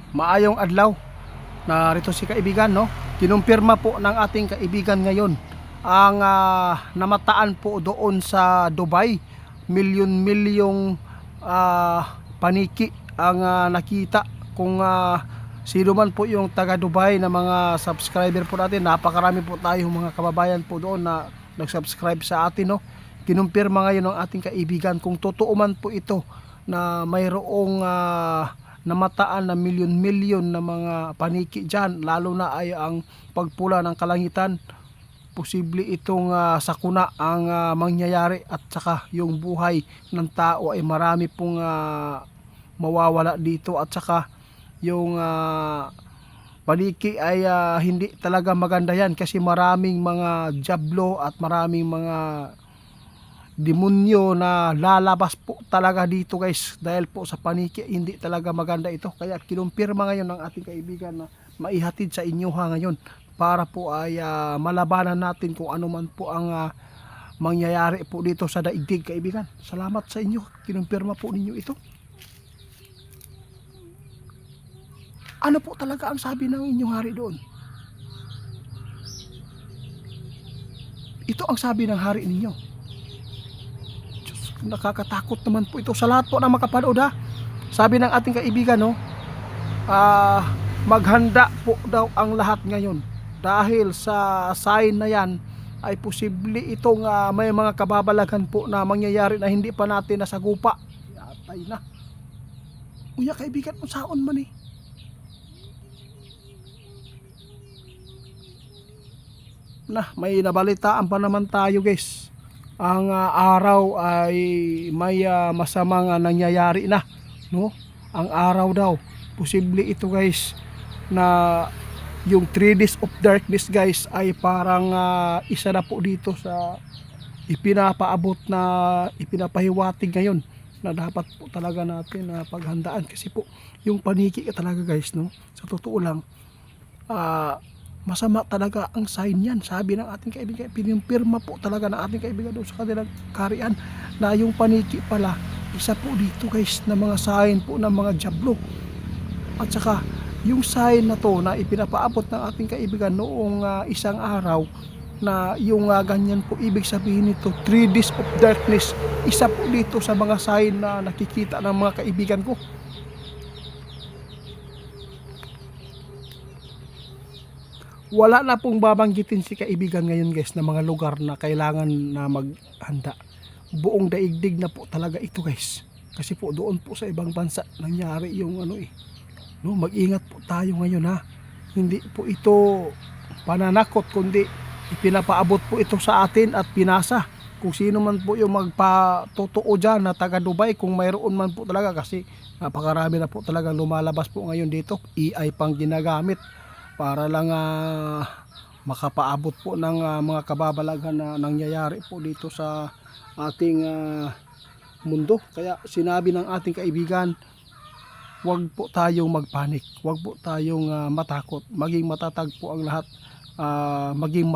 Maayong adlaw. Narito si kaibigan, no. Kinumpirma po ng ating kaibigan ngayon ang namataan po doon sa Dubai. Milyon-milyong paniki ang nakita. Kung sino man po yung taga Dubai na mga subscriber po natin, napakarami po tayong mga kababayan po doon na nag-subscribe sa atin, no. Kinumpirma ngayon ng ating kaibigan kung totoo man po ito na mayroong namataan na milyon-milyon na mga paniki dyan, lalo na ay ang pagpula ng kalangitan. Posible itong sakuna ang mangyayari, at saka yung buhay ng tao ay marami pong mawawala dito, at saka yung paniki ay hindi talaga maganda yan, kasi maraming mga jablo at maraming mga demonyo na lalabas po talaga dito, guys, dahil po sa paniki. Hindi talaga maganda ito, kaya kinumpirma ngayon ng ating kaibigan na maihatid sa inyo ngayon, para po ay malabanan natin kung ano man po ang mangyayari po dito sa daigdig, kaibigan. Salamat sa inyo, kinumpirma po ninyo ito. Ano po talaga ang sabi ng inyong hari doon? Ito ang sabi ng hari ninyo. Nakakatakot naman po ito sa lahat po na makapanood, ha. Sabi ng ating kaibigan, no, maghanda po daw ang lahat ngayon, dahil sa sign na yan ay posible itong may mga kababalaghan po na mangyayari na hindi pa natin nasagupa. Yatay na. Uya kaibigan, kung saon man eh. May nabalitaan pa naman tayo, guys. Ang araw ay may masamang nangyayari na, no? Ang araw daw, posible ito, guys, na yung 3 days of darkness, guys, ay parang isa na po dito sa ipinapaabot na ipinapahiwatig ngayon, na dapat po talaga natin paghandaan. Kasi po yung paniki talaga, guys, no, sa totoo lang, masama talaga ang sign yan. Sabi ng ating kaibigan, pinumpirma po talaga ng ating kaibigan doon sa kanilang kaharian, na yung paniki pala isa po dito, guys, na mga sign po ng mga jablo. At saka yung sign na to na ipinapaabot ng ating kaibigan noong isang araw, na yung ganyan po, ibig sabihin nito 3 days of darkness, isa po dito sa mga sign na nakikita ng mga kaibigan ko. Wala na pong babanggitin si kaibigan ngayon, guys, na mga lugar na kailangan na maghanda. Buong daigdig na po talaga ito, guys. Kasi po doon po sa ibang bansa nangyari yung no, mag-ingat po tayo ngayon, ha. Hindi po ito pananakot, kundi ipinapaabot po ito sa atin at pinasa. Kung sino man po yung magpatotoo dyan na taga Dubai, kung mayroon man po talaga, kasi napakarami na po talagang lumalabas po ngayon dito. AI pang ginagamit para lang makapaabot po ng mga kababalaghan na nangyayari po dito sa ating mundo. Kaya sinabi ng ating kaibigan, huwag po tayong magpanik, huwag po tayong matakot, maging matatag po ang lahat, maging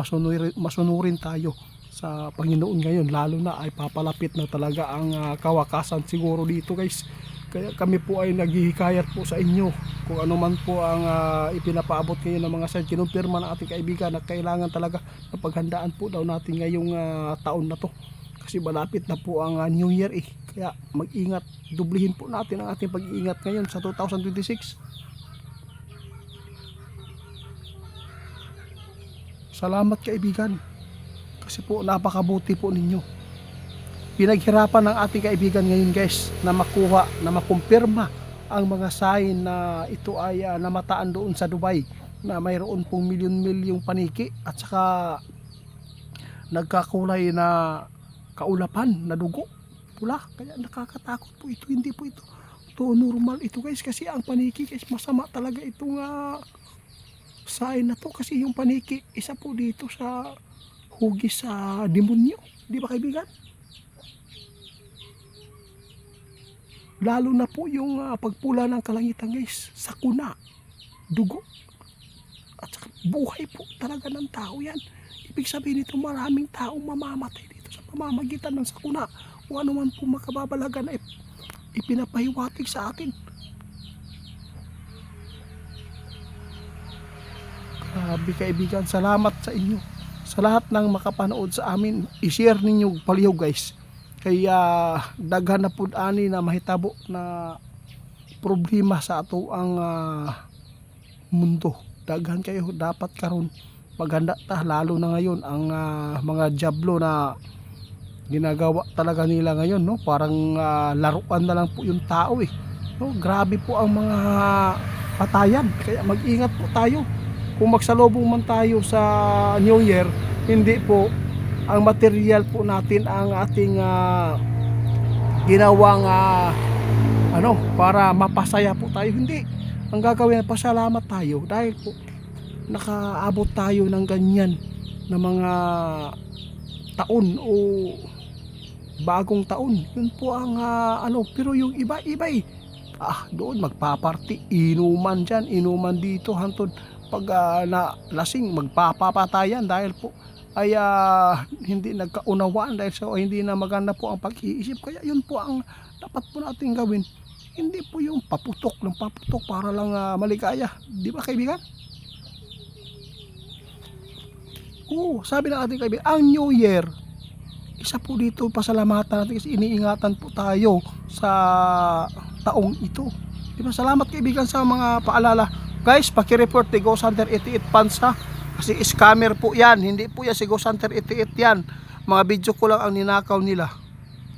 masunurin tayo sa Panginoon ngayon, lalo na ay papalapit na talaga ang kawakasan siguro dito, guys. Kaya kami po ay naghihikayat po sa inyo, kung ano man po ang ipinapaabot kayo ng mga sign. Kinumpirma ng ating kaibigan na kailangan talaga na paghandaan po daw natin ngayong taon na to, kasi malapit na po ang New Year eh. Kaya mag-ingat, dublihin po natin ang ating pag-iingat ngayon sa 2026. Salamat kaibigan, kasi po napakabuti po ninyo. Pinaghirapan ng ating kaibigan ngayon, guys, na makuha, na makumpirma ang mga sign na ito ay namataan doon sa Dubai, na mayroon pong milyon-milyong paniki, at saka nagkakulay na kaulapan na dugo, pula. Kaya nakakatakot po ito. Hindi po ito normal ito, guys, kasi ang paniki, guys, masama talaga itong sign na to, kasi yung paniki isa po dito sa hugis sa demonyo, di ba kaibigan? Lalo na po yung pagpula ng kalangitan, guys, sakuna, dugo, at saka buhay po talaga ng tao yan. Ibig sabihin nito, maraming taong mamamatay dito sa pamamagitan ng sakuna o ano man po makababalagan na ipinapahiwatig sa atin. Grabe kaibigan, salamat sa inyo. Sa lahat ng makapanood sa amin, i-share ninyo paliw guys. Kaya daghan na pud ani na mahitabo na problema sa ato ang mundo. Daghan kayo dapat karon maganda ta, lalo na ngayon ang mga jablo na ginagawa talaga nila ngayon, no? Parang laruan na lang po yung tao eh. No, grabe po ang mga patayan. Kaya mag-ingat po tayo. Kung magsalubong man tayo sa New Year, hindi po ang material po natin ang ating ginawang para mapasaya po tayo. Hindi. Ang gagawin, pasalamat tayo dahil po nakaabot tayo ng ganyan na mga taon o bagong taon. Yun po ang pero yung iba-iba doon magpaparty, inuman dyan, inuman dito, hantod pag lasing magpapapatayan dahil po ay hindi nagkaunawaan dahil hindi na maganda po ang pag-iisip. Kaya yun po ang dapat po natin gawin, hindi po yung paputok ng paputok para lang maligaya, di ba kaibigan? Sabi ng ating kaibigan, ang New Year, isa po dito pasalamatan natin kasi iniingatan po tayo sa taong ito. Diba? Salamat kaibigan sa mga paalala. Guys, paki-report ni Ghost Hunter 88 Pansa kasi scammer po yan. Hindi po yan si Ghost Hunter 88 yan. Mga video ko lang ang ninakaw nila.